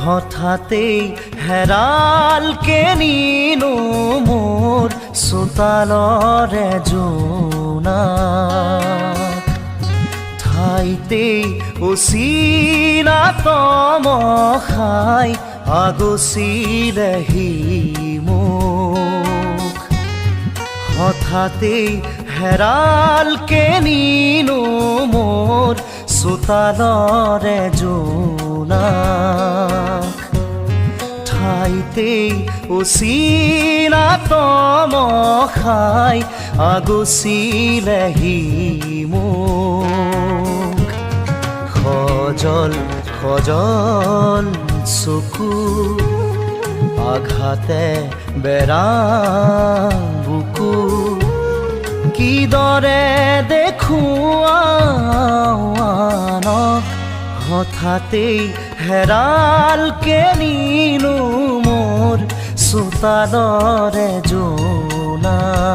হঠাতেই হেৰালকে নিনো মোৰ চোতালৰে জোনাক ঠাইতেই উচিনা তমসাই আগচিলেহি মোক হঠাতেই হেৰালকে নিনো মোৰ চোতালৰে জোনাক ঠাইতেই উচিনা তমসাই আগচিলেহি মোক সজল সজল চকু আঘাতে বেৰা বুকু কিদৰে দেখুৱানক হঠাতেই হেৰালকে নিনো মোৰ চোতালৰে জোনাক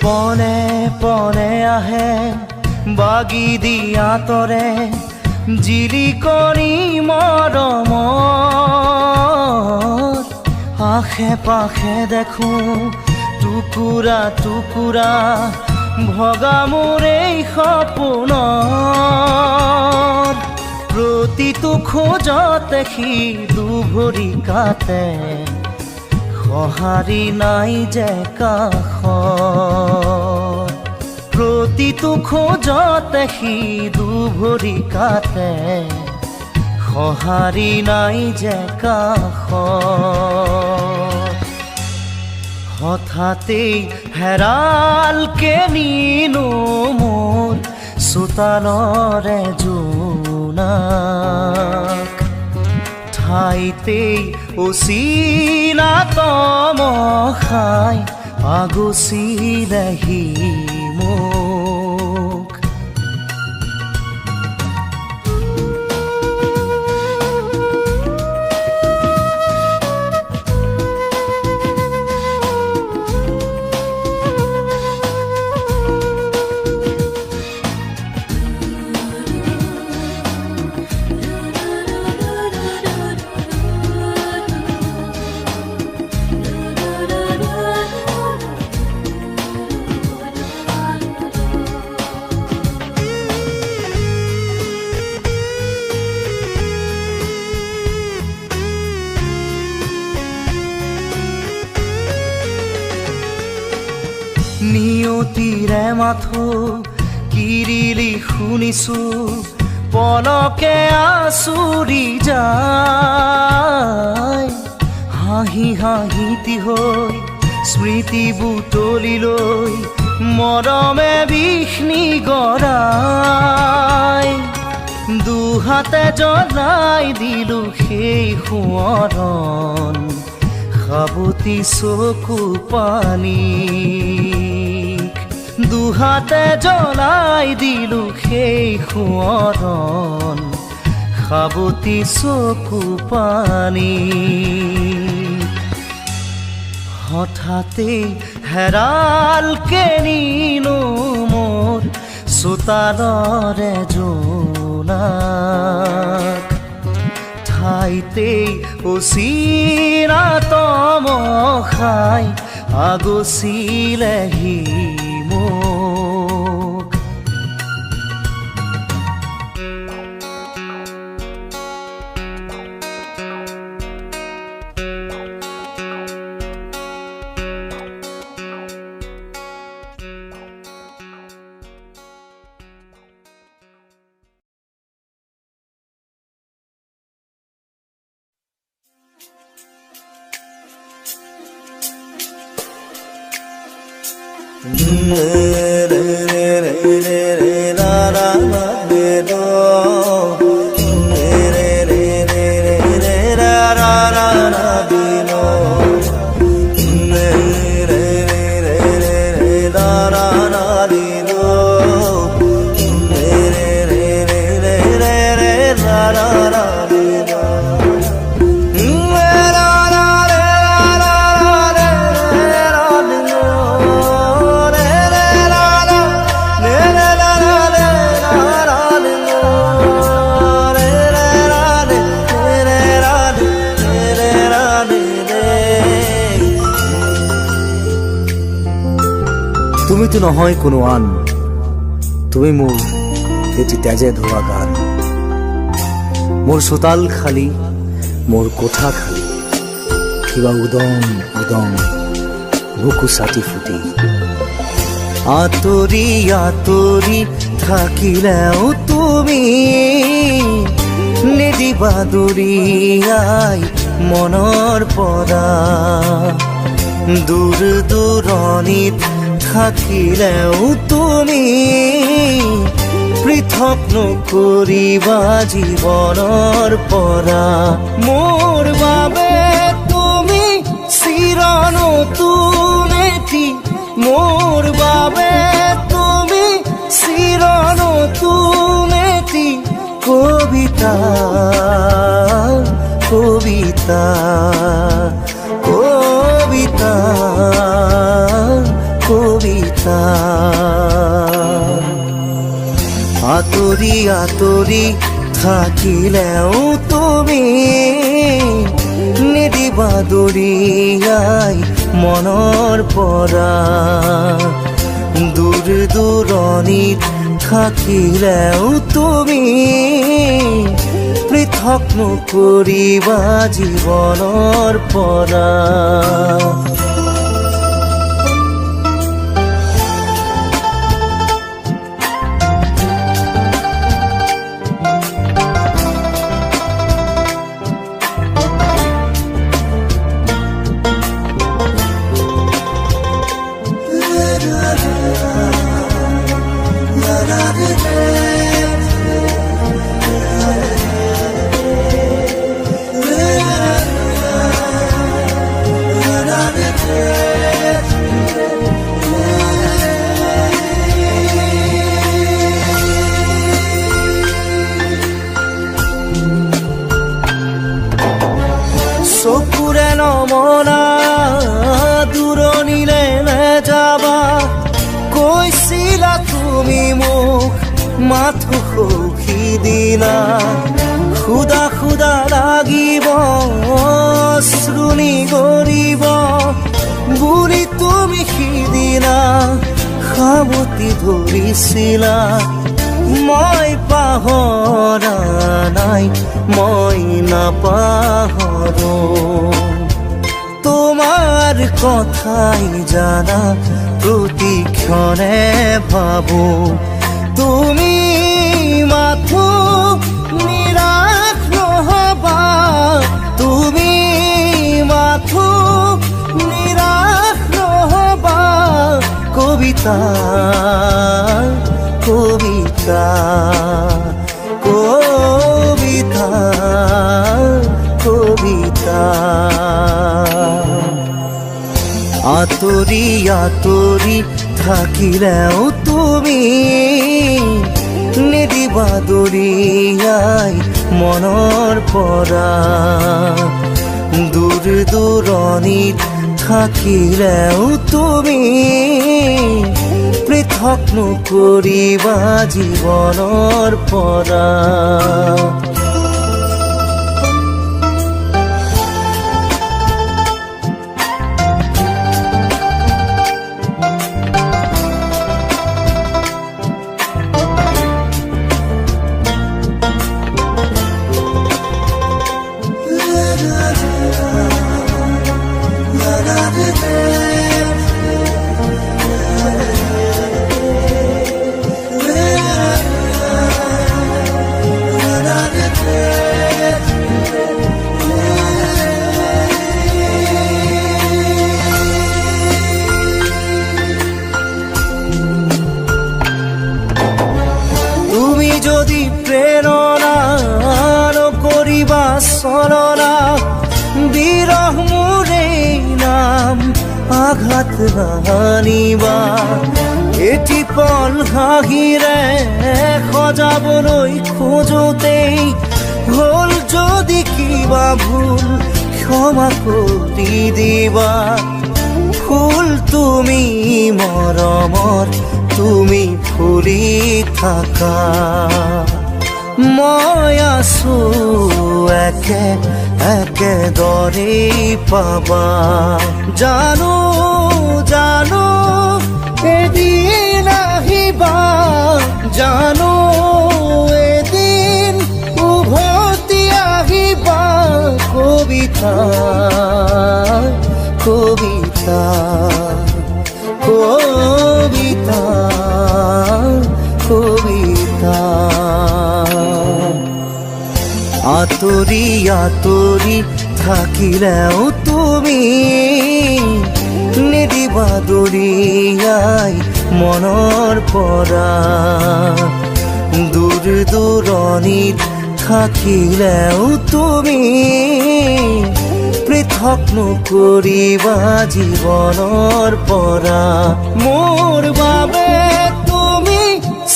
পনে পনে আহে বাগি দিয়া তৰে জিলিকনি মৰমত আশে পাশে দেখো টুকুৰা টুকুৰা ভগা মোৰ এই সপোনত প্ৰতিটো খোজতে সি দুভৰি কাটে সঁহাৰি নাই যে কাষত প্ৰতিটো খোজতে সি দুভৰি কাটে সঁহাৰি নাই যে কাষত হঠাতেই হেৰালকে নিনো মোৰ চোতালৰে জোনাক ঠাইতেই উচিনা তমসাই আগচিলেহি মোক নিয়তিৰে মাথো কিৰিলি শুনিছো পলকে আচুৰি যায় হাঁহি হাঁহিতি হৈ স্মৃতি বুটলি লৈ মৰমে বিষ্ণি গৰাই দুহাতে জ্বলাই দিলো সেই সোঁৱৰণ সাবতি চকু পানী দুহাতে জ্বলাই দিলো সেই সোঁৱৰণ সাবতি চকু পানী হঠাতেই হেৰালকে নিনো মোৰ চোতালৰে জোনাক ঠাইতেই উচিনা তমসাই আগচিলেহি মোক তুমি তো নহয় কোনো আন, তুমি মোৰ এটি তেজে ধোৱা গান। মোৰ চোতাল খালী, মোৰ কোঠা খালী, কিবা উদং উদং বুকু ছাতি ফুটি। আঁতৰি আঁতৰি থাকিলেও তুমি নিদিবা দূৰিয়াই মনৰ পৰা। দূৰ দূৰণিত থাকিলেও তুমি পৃথক নকৰিবা জীৱনৰ পৰা। মোৰ বাবে তুমি চিৰ নতুন এটি, মোৰ বাবে তুমি চিৰ নতুন এটি কবিতা, কবিতা, কবিতা, কবিতা। আঁতৰি আঁতৰি থাকিলেও তুমি নিদিবা দূৰিয়াই মনৰ পৰা। দূৰ দূৰণিত থাকিলেও তুমি পৃথক নকৰিবা জীৱনৰ পৰা। চকুৰে নমনা দূৰণিলে নেযাবা, কৈছিলা তুমি মোক মাথো সখী দিনা। খুদা খুদা লাগিব শ্ৰুণি গৰিব বুলি তুমি সিদিনা সাৱটি ধৰিছিলা। মই পাহৰা নাই, মই নাপাহৰো তোমাৰ কথাই জানা প্ৰতিক্ষণে ভাবো। তুমি মাথো নিৰাশ নহবা, তুমি মাথো নিৰাশ নহবা। কবিতা, কবিতা, কবিতা, কবিতা। আঁতৰি আঁতৰি থাকিলেও তুমি নিদিবা দূৰিয়াই মনৰ পৰা। দূৰ দূৰণিত থাকিলেও তুমি পৃথক নকৰিবা জীৱনৰ পৰা। যদি প্ৰেৰণা নকৰিবা চলনা, বিৰহ মোৰে নাম আঘাত নানিবা। এটি পল হাঁহিৰে সজাবলৈ খোজোতেই হ'ল যদি কিবা ভুল, ক্ষমা কৰি দিবা। ফুল তুমি মৰমৰ, তুমি ফুলি থাকা, মই আছো একে একেদৰে পাবা। জানো জানো এদিন আহিবা, জানো এদিন উভতি আহিবা। কবিতা কবিতা কবিতা কবিতা। আঁতৰি আঁতৰি থাকিলেও তুমি নিদিবা দৰিয়াই মনৰ পৰা। দূৰ দূৰণিত থাকিলেও তুমি পৃথক নকৰিবা জীৱনৰ পৰা। মোৰ বাবে তুমি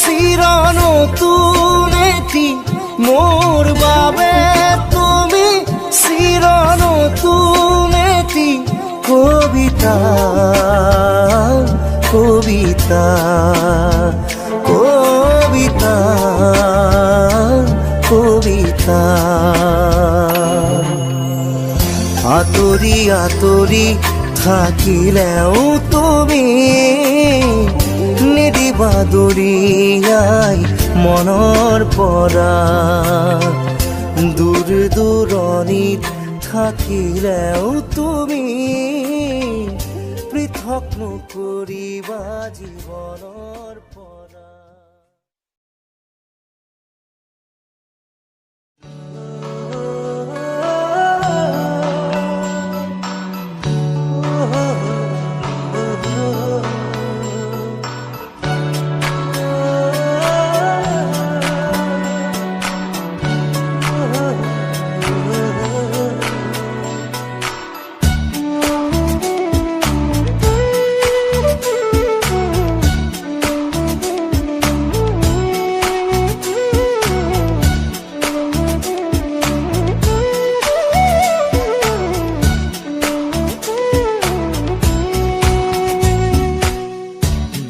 চিৰ নতুন এটি, মোৰ বাবে তুমি চিৰ নতুন এটি কবিতা কবিতা কবিতা কবিতা। আঁতৰি আঁতৰি থাকিলেও তুমি নিদিবা দৰিয়াই মনৰ পৰা। দূৰ দূৰণিত থাকিলেও তুমি পৃথক নকৰিবা জীৱনৰ পৰা।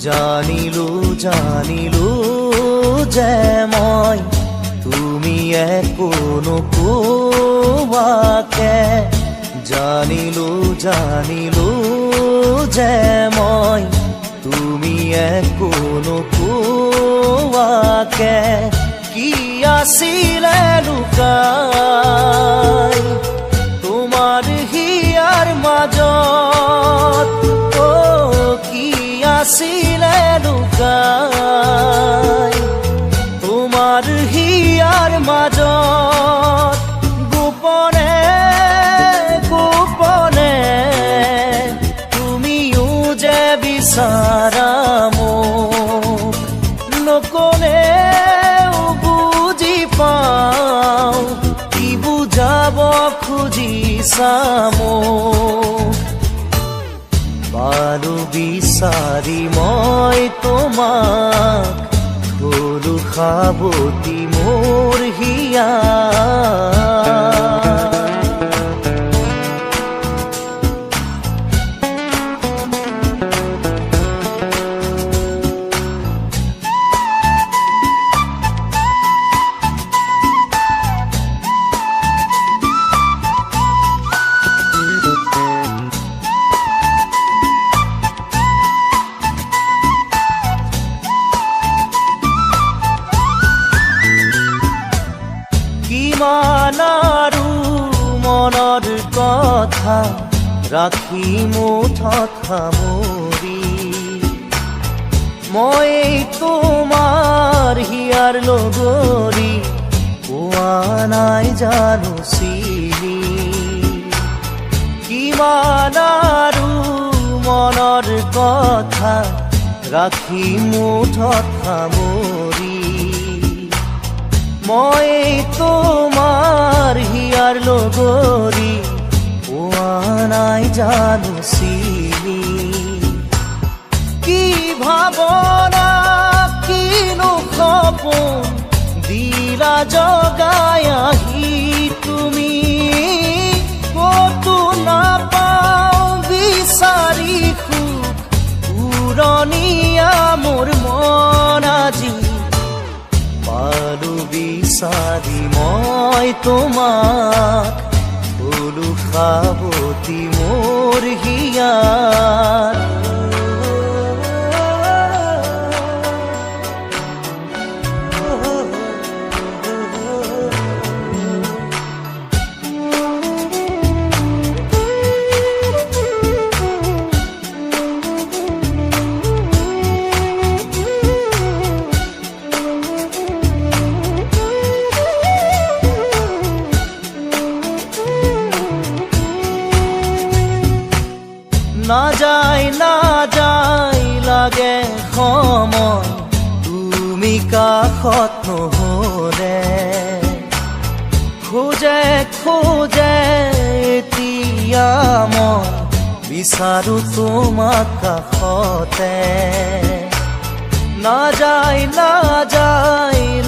জানিলো জানিলো যে মই তুমি একো নোকোৱাকে। জানিলো জানিলো যে মই তুমি একো নোকোৱাকে। কি আছিলে লুকাই তোমাৰ হিয়াৰ মাজত, কি আছিলে লুকাই তোমাৰ হিয়াৰ মাজত। গোপনে গোপনে তুমিও যে বিচাৰা মোক, নকলেও বুজি পাওঁ কি বুজাব খুজিছা মোক। পালো বিচাৰি মই তোমাক, থলো সাৱটি মোৰ হিয়া। কিমান আৰু মনৰ কথা ৰাখি মুঠত সামৰি, মই তোমাৰ হিয়াৰ লগৰী পোৱা নাই জানো চিনি। কিমান আৰু মনৰ কথা ৰাখি মুঠত সামৰি, মই তোমাৰ হিয়াৰ লগৰী পোৱা নাই জানো চিনি কি ভাৱনা কিনো সপোন দিলা জগাই আহি তুমি কতো নাপাওঁ বিচাৰি সুখ উৰণীয়া মোৰ মন আজি পালো বিচাৰি মই তোমাক হলো সাৱতি মোৰ হিয়াৰ না যায় লাগে সময় তুমি কাষত নহলে খোজে এতিয়া মই বিচাৰো তোমাক কাষতে না যায়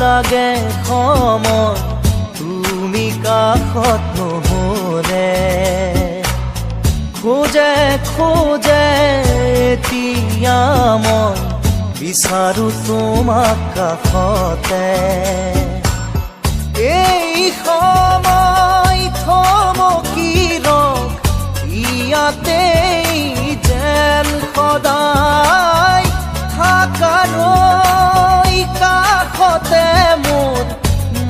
লাগে সময় তুমি কাষত নহলে খোজে এতিয়া মই বিচাৰো তোমাক কাষতে এই সময় থমকি ৰখ ইয়াতেই যেন সদায় থাকাৰৈ কাষতে মোৰ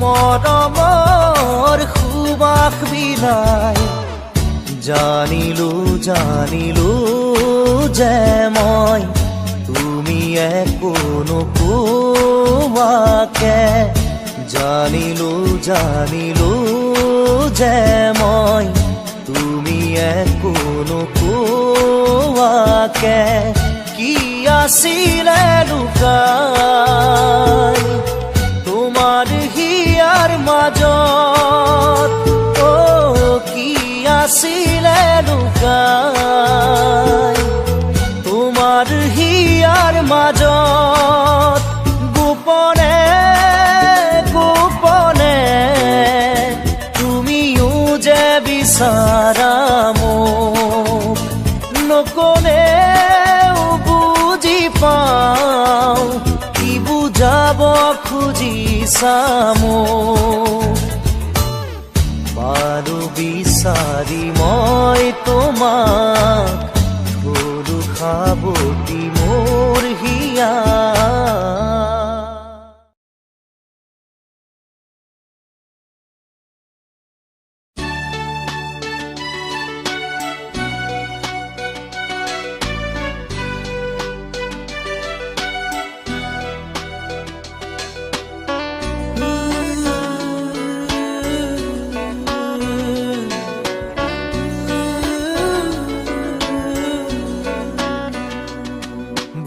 মৰমৰ সুবাস বিলাই জানিলো যে মই তুমি একো নোকোৱাকে জানিলো যে মই তুমি একো নোকোৱাকে কি আছিলে লুকাই তোমাৰ হিয়াৰ মাজত কি আছিলে লুকাই তোমাৰ হিয়াৰ মাজত গোপনে তুমিও যে বিচাৰা মোক নকলেও বুজি পাওঁ কি বুজাব খুজিছা মোক পালো বিচাৰি মই তোমাক হলো সাৱতি মোৰ হিয়া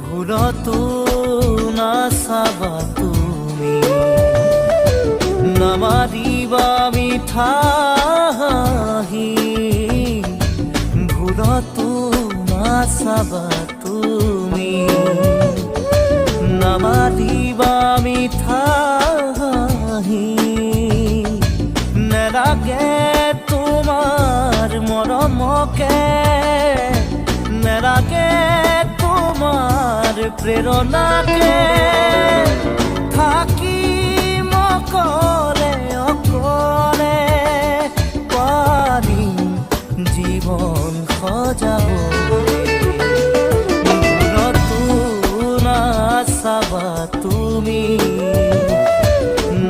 ভুলতো নাচাবা তুমি নামাৰিবা মিঠা হাঁহি ভুলতো নাচাবা তুমি নামাৰিবা মিঠা হাঁহি নেলাগে তোমাৰ মৰমকে নেলাগে তোমাৰ প্ৰেৰণাকে থাকিম অকলে পাৰি জীবন সজাবলৈ দূৰতো নাচাবা তুমি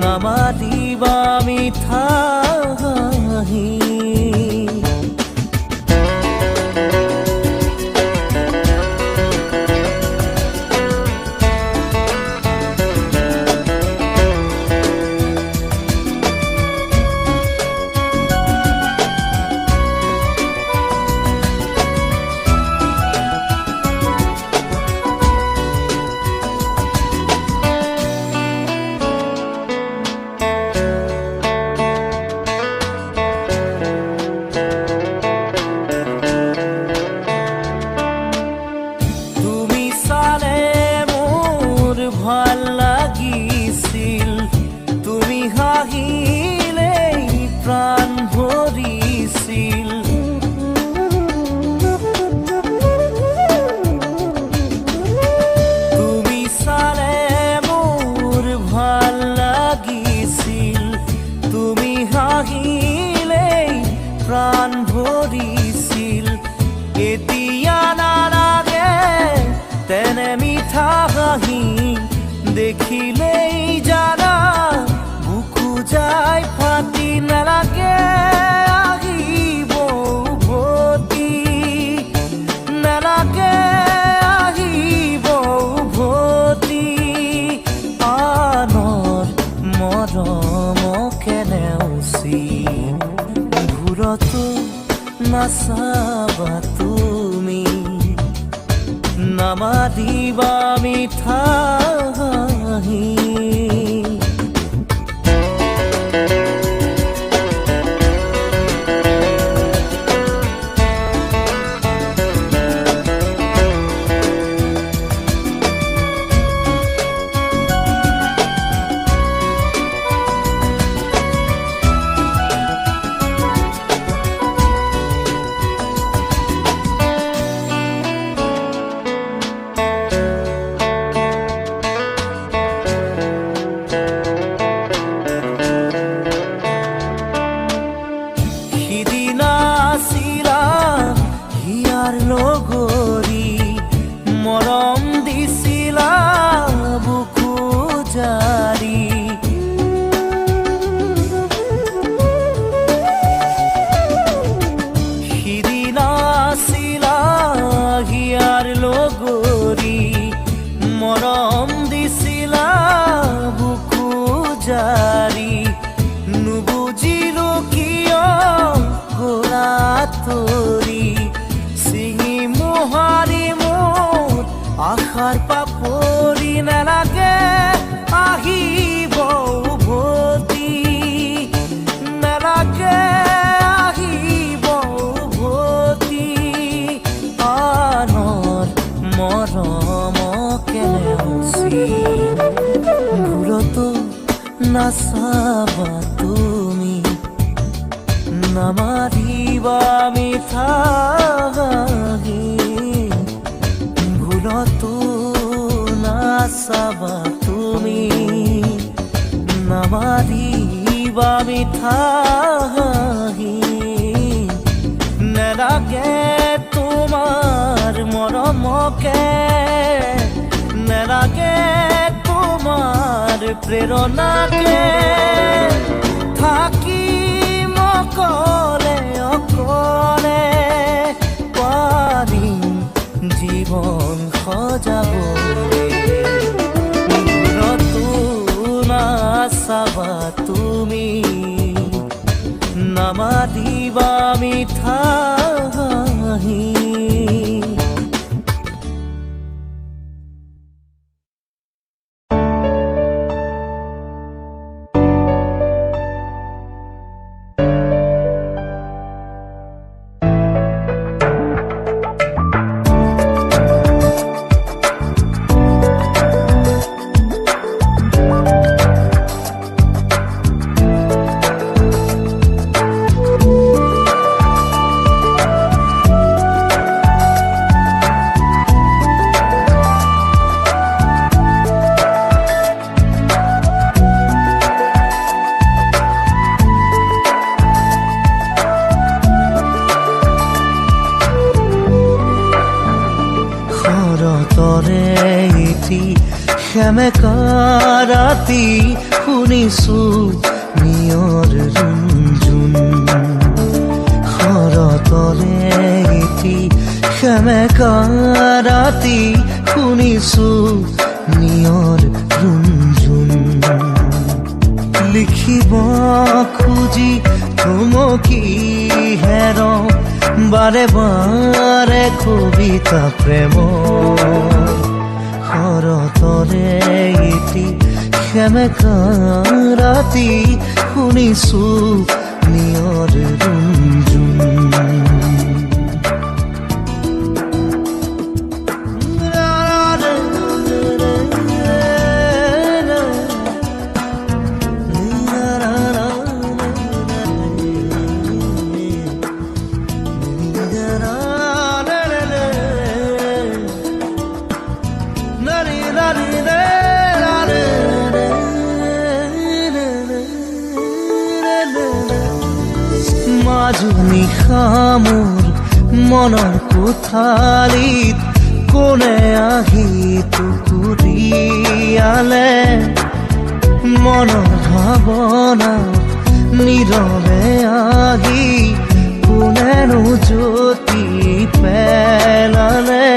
নামাতিবা মিঠা হাঁহি লাগিছিল তুমি হাঁহিলেই প্ৰাণ ভৰিছিল এতিয়া নালাগে তেনে মিঠা হাঁহি দেখিলেই জানা বুকু যায় ফাটি নালাগে আহিব উভতি নালাগে আহিব উভতি আনৰ মৰমকে নেওচি ঘূৰতো নাচাবা তুমি নামাতিবা মিঠা হাঁহি লগৰী মৰম দিছিলা বুকু জাৰি সিদিনা আছিলা হিয়াৰ লগৰী মৰম দিছিলা বুকু জাৰি নুবুজিলো কিয় গলা তৰি মোহাৰি মোৰ আশাৰ পাপৰি নালাগে আহিব উভতি নালাগে আহিব উভতি আনৰ মৰমকে নেওচি ঘূৰতো নাচাবা তুমি নামাতিবা মিঠা ভুলতো নাচাবা তুমি নামাতিবা মিঠা নেলাগে তোমাৰ মৰমকে নেলাগে তোমাৰ প্ৰেৰণাকে থাকিম অকলে অকলে পাৰিম জীৱন সজাবলৈ দূৰতো নাচাবা তুমি নামাতিবা মিঠা হাঁহি সেমেকা ৰাতি শুনিছো নিয়ৰ ৰুণজুণ শৰতৰে এটি সেমেকা ৰাতি শুনিছো নিয়ৰ ৰুণজুণ লিখিব খুজি থমকি হেৰ বাৰে বাৰে কবিতা প্ৰেম শৰতৰে এটি সেমেকা ৰাতি শুনিছো নিয়ৰ ৰুণজুণ নিশা মোৰ মনৰ কোঠালিত কোনে আহি টুকুৰিয়ালে মনৰ ভাৱনা নীৰৱে আহি কোনেনো জ্যোতি পেলালে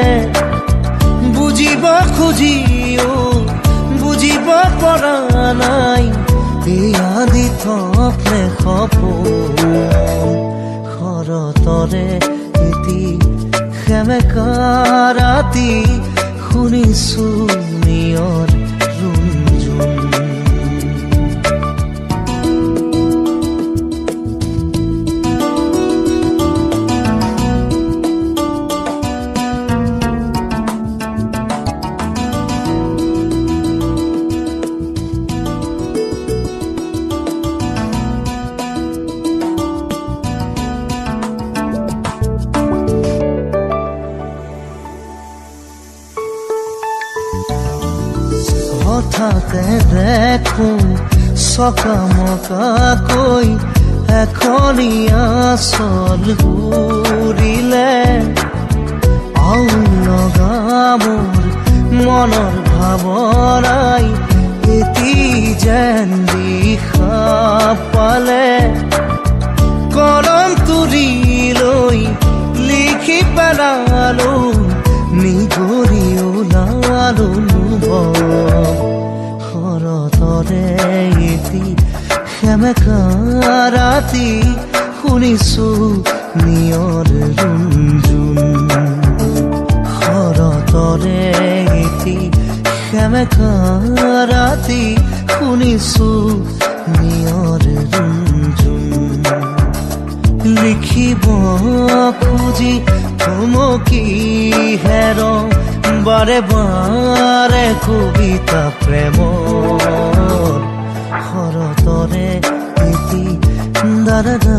বুজিব খুজিও বুজিব পৰা নাই এয়া দি থপনে সপোন শৰতৰে এটি সেমেকা ৰাতি শুনিছো নিয়ৰ ৰুণঝুন হঠাতে দেখো চকামকাকৈ এখনীয়া চল ঘূৰিলে আউল লগা মোৰ মনৰ ভাৱনাই এটি যেন দিশা পালে কলম তুলি লৈ লিখি পেলালো নিগৰি ওলালো শৰতৰে এটি সেমেকা ৰাতি শুনিছো নিয়ৰ ৰুণঝুন শৰতৰে এটি সেমেকা ৰাতি শুনিছো নিয়ৰ ৰুণঝুন লিখিব খুজি থমকি হেৰ বাৰে বাৰে কবিতা প্ৰেমৰ শৰতৰে এটি দাদা